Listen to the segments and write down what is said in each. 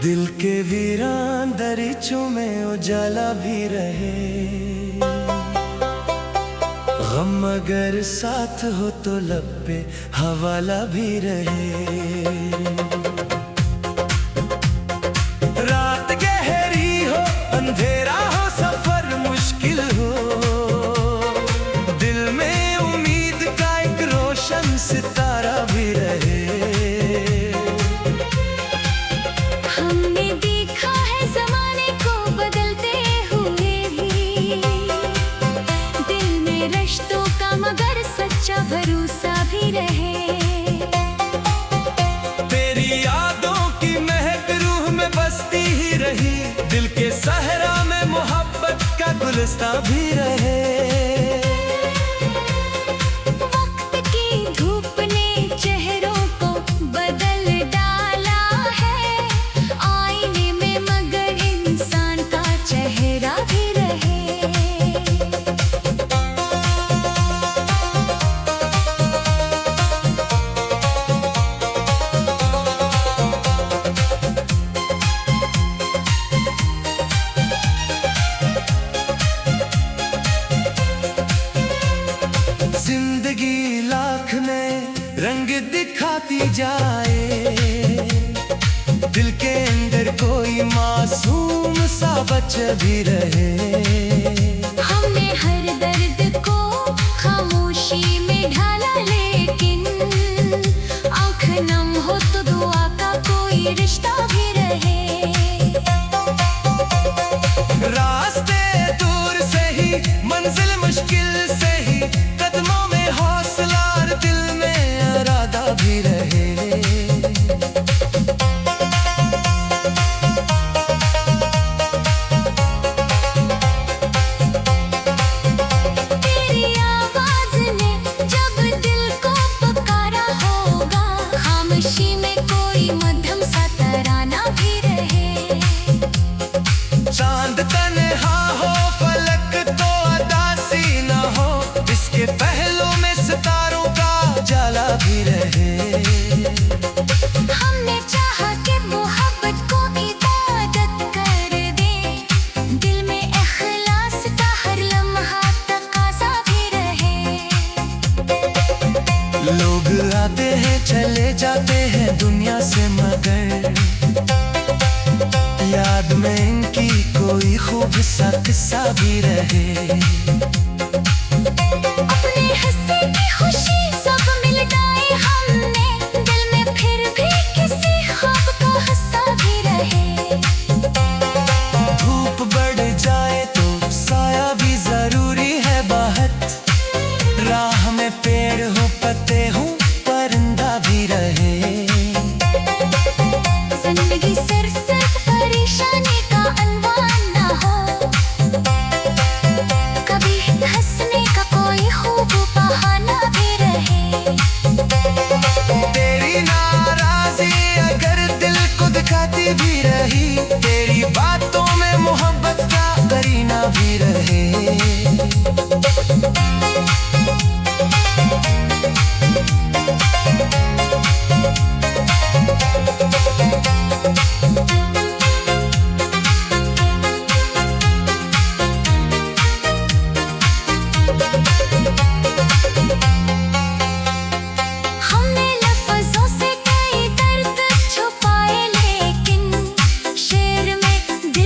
दिल के वीरान दरीचों में उजाला भी रहे। गम अगर साथ हो तो लब पे हवाला भी रहे। रात गहरी हो अंधेरा हो सफर मुश्किल हो, दिल में उम्मीद का एक रोशन सितारा भी रहे। हमने देखा है ज़माने को बदलते हुए भी, दिल में रिश्तों का मगर सच्चा भरोसा भी रहे। तेरी यादों की महक रूह में बसती ही रही, दिल के सहरा में मोहब्बत का गुलस्ता भी रहे। जिंदगी लाख में रंग दिखाती जाए, दिल के अंदर कोई मासूम सा बच्चा भी रहे। हमने हर दर्द को खामोशी में ढाला, लेकिन आँख नम हो तो दुआ का कोई रिश्ता भी रहे। रास्ते दूर से ही मंजिल मुश्किल से ही, कदमों में हौसला और दिल में इरादा भी रहे। तेरी आवाज ने जब दिल को पुकारा होगा, खामोशी में कोई मध्यम सा तराना भी रहे। चांद तन्हा हो फलक तो अदासी न हो, इसके पहलू में सितारों का जाला भी रहे। हमने चाहा कि मोहब्बत को इबादत कर दे, दिल में इखलास का हर लम्हा तकाज़ा भी रहे। लोग आते हैं चले जाते हैं दुनिया से, मगर याद में इनकी कोई खूब सा किस्सा भी रहे। अपने हिस्से की खुशी सब मिटाई हमने, दिल में फिर भी किसी ख्वाब का हिस्सा भी रहे। धूप बढ़ जाए तो साया भी जरूरी है बाहर, राह में पेड़ हो पत्ते हो परिंदा भी रहे। जिंदगी सिर्फ परेशानी का अनवान ना हो, कभी हंसने का कोई खूब बहाना भी रहे। तेरी नाराजी अगर दिल को दिखाती भी रही, तेरी बातों में मोहब्बत का करीना भी रहे। हमने लफ्ज़ों से कई दर्द छुपाए, लेकिन शेर में दिल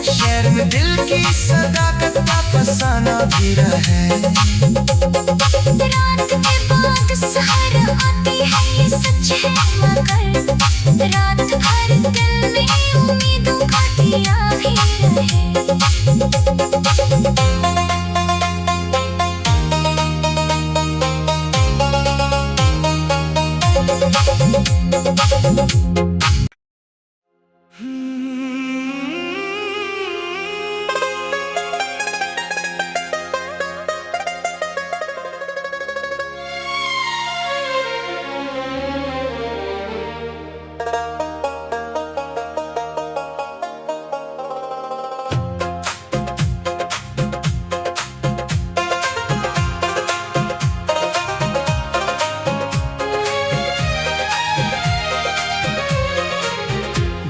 शहर में दिल की सदाकत का फसाना भी रहे। रात के बाद सहर आती है ये सच है, मगर रात भर दिल में उम्मीदों का दिया भी रहे।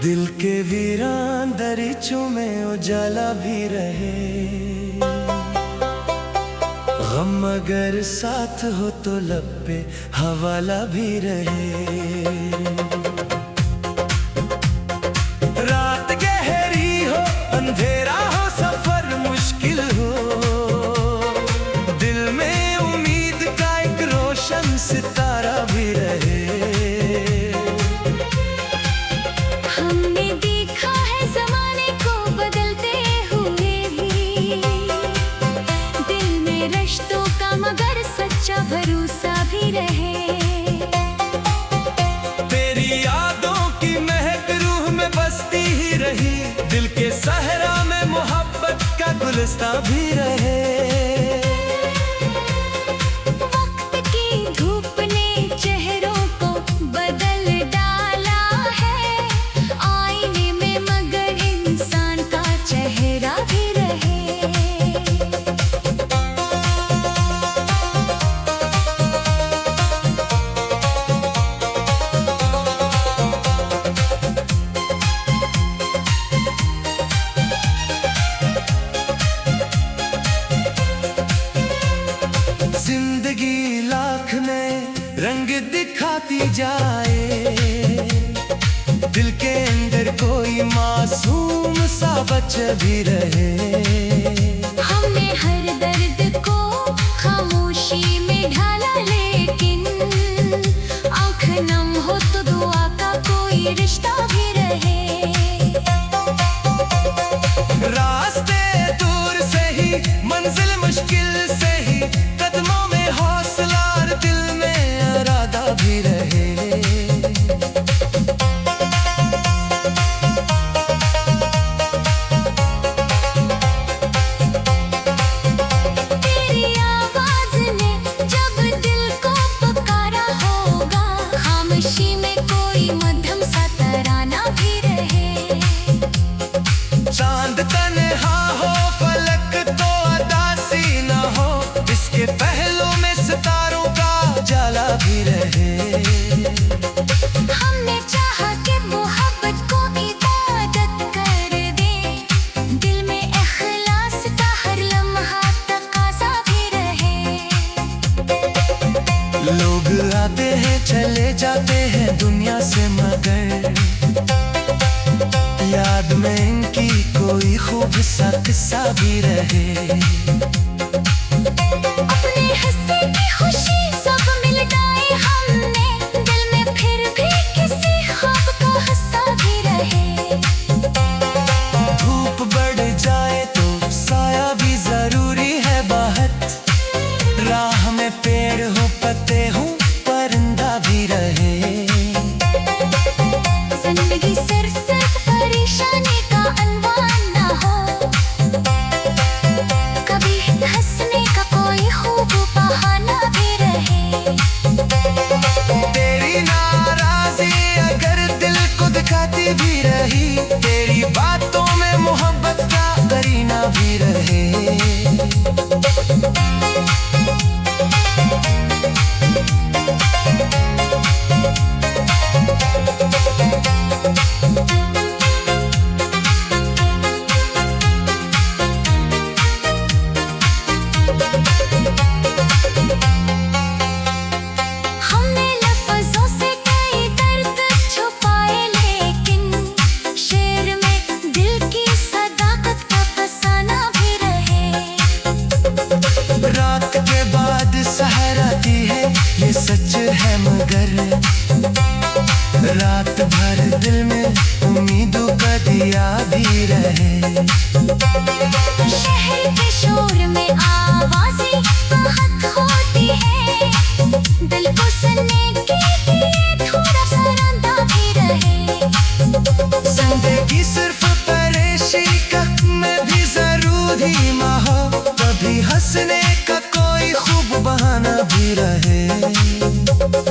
दिल के वीरान दरीचों में उजाला भी रहे। गम अगर साथ हो तो लब पे हवाला भी रहे। रात गहरी हो अंधेरा हो सफर मुश्किल हो, दिल में उम्मीद का एक रोशन सितारा भी रहे। हमने देखा है ज़माने को बदलते हुए भी, दिल में रिश्तों का मगर सच्चा भरोसा भी रहे। तेरी यादों की महक रूह में बसती ही रही, दिल के सहरा में मोहब्बत का गुलिस्तां भी रहे। वक्त की धूप ने चेहरों को बदल डाला है, आईने में मगर इंसान का चेहरा भी रहे। जिंदगी लाख में रंग दिखाती जाए, दिल के अंदर कोई मासूम सा बच्चा भी रहे। हमने हर दर्द को खामोशी में ढाला, लेकिन आँख नम हो तो दुआ का कोई रिश्ता भी रहे। रास्ते दूर से ही मंजिल मुश्किल से ही, कदमों में हौसला और दिल में इरादा भी रहे। तेरी आवाज ने जब दिल को पुकारा होगा, खामोशी में कोई मध्यम सा तराना भी रहे। चांद तन्हा हो फलक तो अदासी न हो, इसके पहलू में सितारों का जाला भी रहे। हमने चाहा कि मोहब्बत को इबादत कर दे, दिल में इखलास का हर लम्हा तकाज़ा भी रहे। लोग आते हैं चले जाते हैं दुनिया से, मगर याद में इनकी कोई खूब सा किस्सा भी रहे। अपने हिस्से की खुशी सब मिटाई हमने, दिल में फिर भी किसी ख्वाब का हिस्सा भी रहे। धूप बढ़ जाए तो साया भी जरूरी है बाहर, राह में पेड़ हो पत्ते हो परिंदा भी रहे। जिंदगी सिर्फ परेशानी का अनवान ना हो, कभी हंसने का कोई खूब बहाना भी रहे। तेरी नाराजी अगर दिल को दिखाती भी रही, तेरी बातों में मोहब्बत का सीमा हो, कभी हंसने का कोई खूब बहाना भी रहे।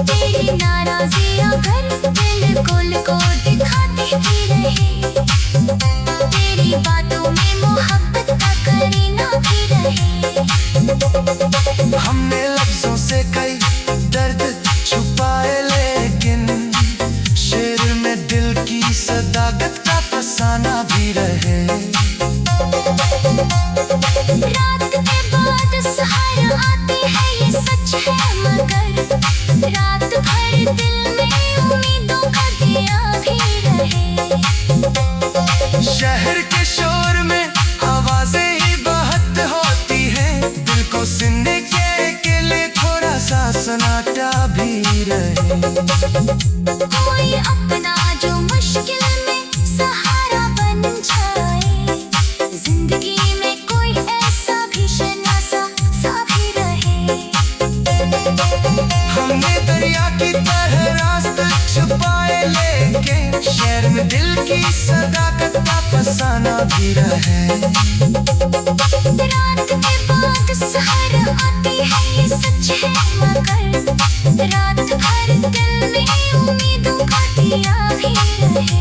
तेरी नाराजियां घर बिल्कुल को दिखाती भी रहे, तेरी बातों में मोहब्बत का करीना भी रहे। हमने लफ्जों से कई दर्द छुपाए, लेकिन शेर में दिल की सदाकत का फसाना भी रहे। रात के बाद सहारा आती है ये सच है, मगर रात भर दिल में उम्मीदों का दिया भी रहे। शहर के शोर में आवाजें ही बहुत होती हैं, दिल को सुनने के लिए थोड़ा सा सन्नाटा भी रहे। कोई अपना जो मुश्किल में सहारा बन जाए, जिंदगी में कोई ऐसा भी शनासा सा भी रहे। हमने दरिया की तरह रास्ते छुपाए, लेकिन शहर में दिल की सदाकत का फसाना भी रहे। रात के बाद सहारा आती है ये सच है, मगर रात भर दिल में उम्मीदों का दिया भी रहे।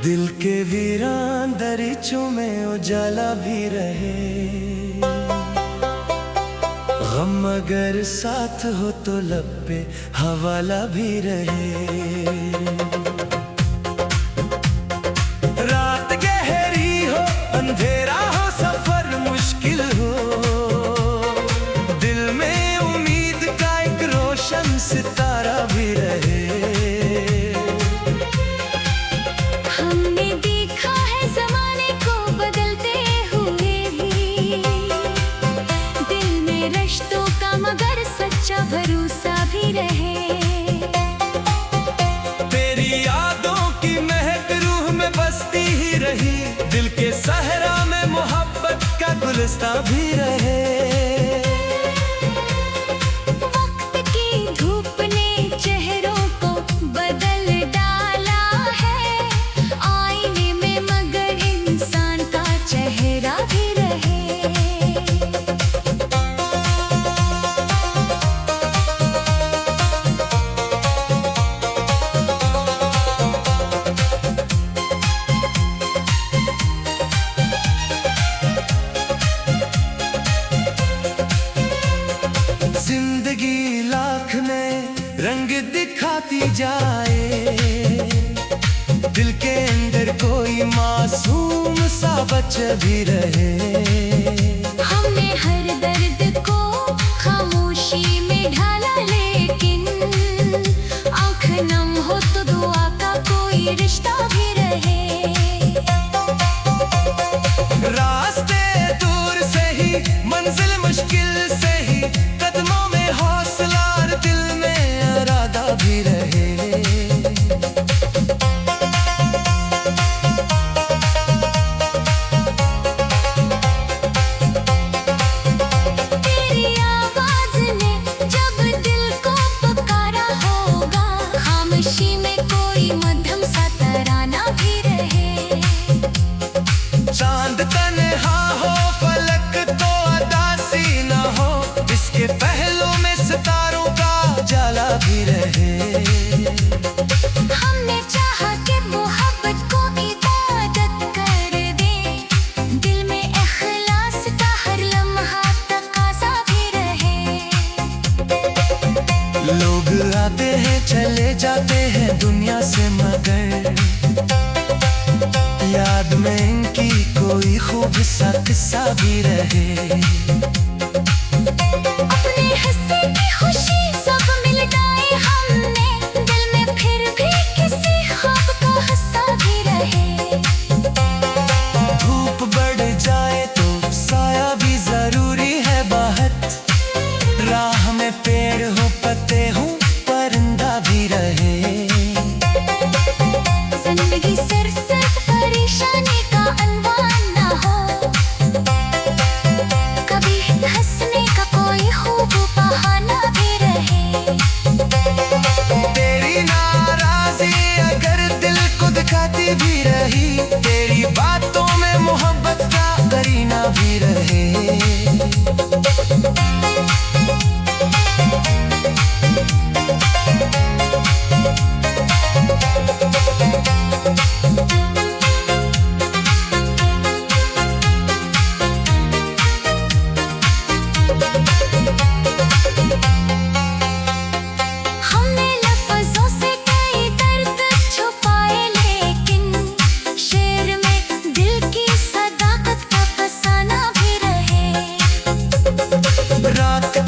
दिल के वीरान दरीचों में उजाला भी रहे। गम अगर साथ हो तो लब पे हवाला भी रहे। रात गहरी हो, अंधेरा हो, सफर मुश्किल हो, दिल में उम्मीद का एक रोशन सितारा भी रहे। हमने देखा है ज़माने को बदलते हुए भी, दिल में रिश्तों का मगर सच्चा भरोसा भी रहे। तेरी यादों की महक रूह में बसती ही रही, दिल के सहरा में मोहब्बत का गुलिस्तां भी रहे। वक्त की धूप ने चेहरों को बदल डाला है, आईने में मगर इंसान का चेहरा भी रहे। जिंदगी लाख में रंग दिखाती जाए, दिल के अंदर कोई मासूम सा बच्चा भी रहे। हमने हर दर्द को खामोशी में ढाला, लेकिन आँख नम हो तो दुआ का कोई रिश्ता भी रहे। रास्ते दूर से ही, मंजिल मुश्किल से ही, कदमों में हौसला और दिल में इरादा भी रहे। तेरी आवाज ने जब दिल को पुकारा होगा, खामोशी में कोई मध्यम सा तराना भी रहे। चांद तन्हा हो, फलक तो अदासी न हो, इसके पहलू में सितारों का जाला भी रहे। हमने चाहा कि मोहब्बत को इबादत कर दे, दिल में इखलास का हर लम्हा तकाज़ा भी रहे। लोग आते हैं चले जाते हैं दुनिया से, मगर याद में इनकी कोई खूब सा किस्सा भी रहे। अपने हिस्से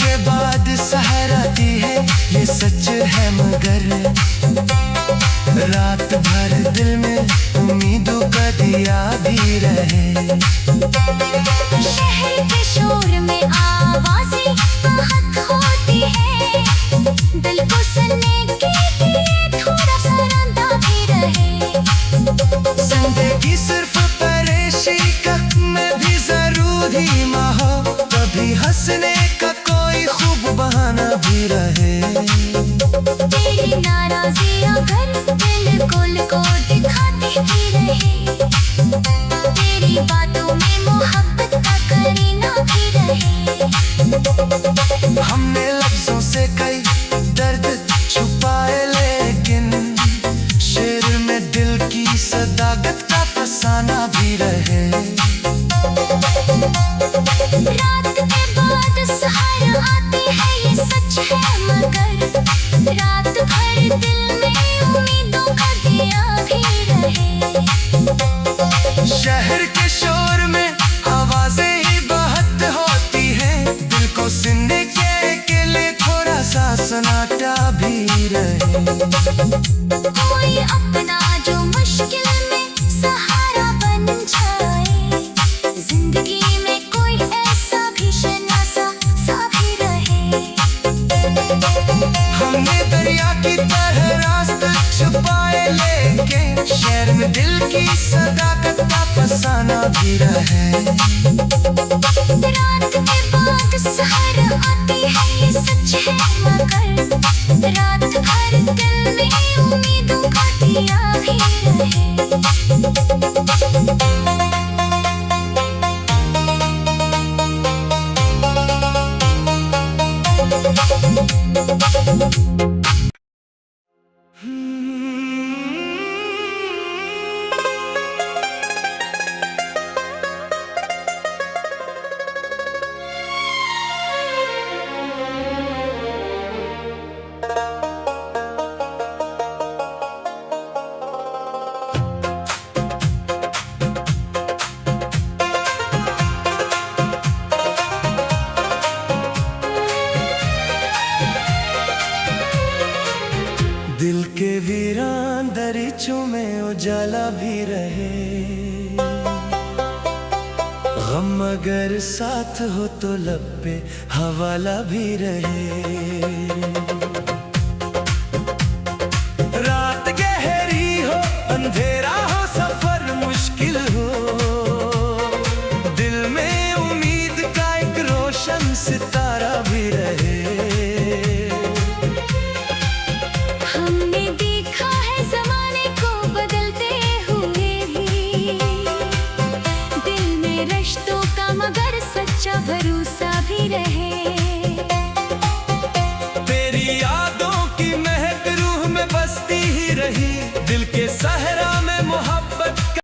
के बाद सहर आती है, ये सच है मगर रात भर दिल में उम्मीदों का दिया भी रहे। शहर के शोर में आवाजें बहुत होती है, दिल को सुनने के लिए थोड़ा सा रंदा भी रहे। जिंदगी सिर्फ परेशी का में भी जरूरी माहो, कभी हंसने का कोई खूब बहाना भी रहे। तेरी नाराज़ी अगर बिल्कुल को दिखाती भी रहे, तेरी बातों में मोहब्बत का करीना भी रहे। हमने लफ्जों से कई दर्द छुपाए, लेकिन शेर में दिल की सदाकत का फसाना भी रहे। रात के बाद सहर आती है, ये सच है मगर रात भर दिल में उम्मीदों का दिया भी रहे। शहर के शोर में आवाजें ही बहुत होती हैं, दिल को सुनने के लिए थोड़ा सा सन्नाटा भी रहे। कोई अपना जो मुश्किल में सहारा बन जाए, जिंदगी में कोई ऐसा भी शनासा सा भी रहे। हमने दरिया की तरह रास्ते छुपाए, लेकिन शहर में दिल की सदाकत का फसाना भी रहे। रात के बाद सहर आती है, ये सच है मगर रात भर दिल में उम्मीदों का दिया भी रहे। दिल के वीरान दरीचों में उजाला भी रहे। गम अगर साथ हो तो लब पे हवाला भी रहे। रात गहरी हो अंधेरा हो सब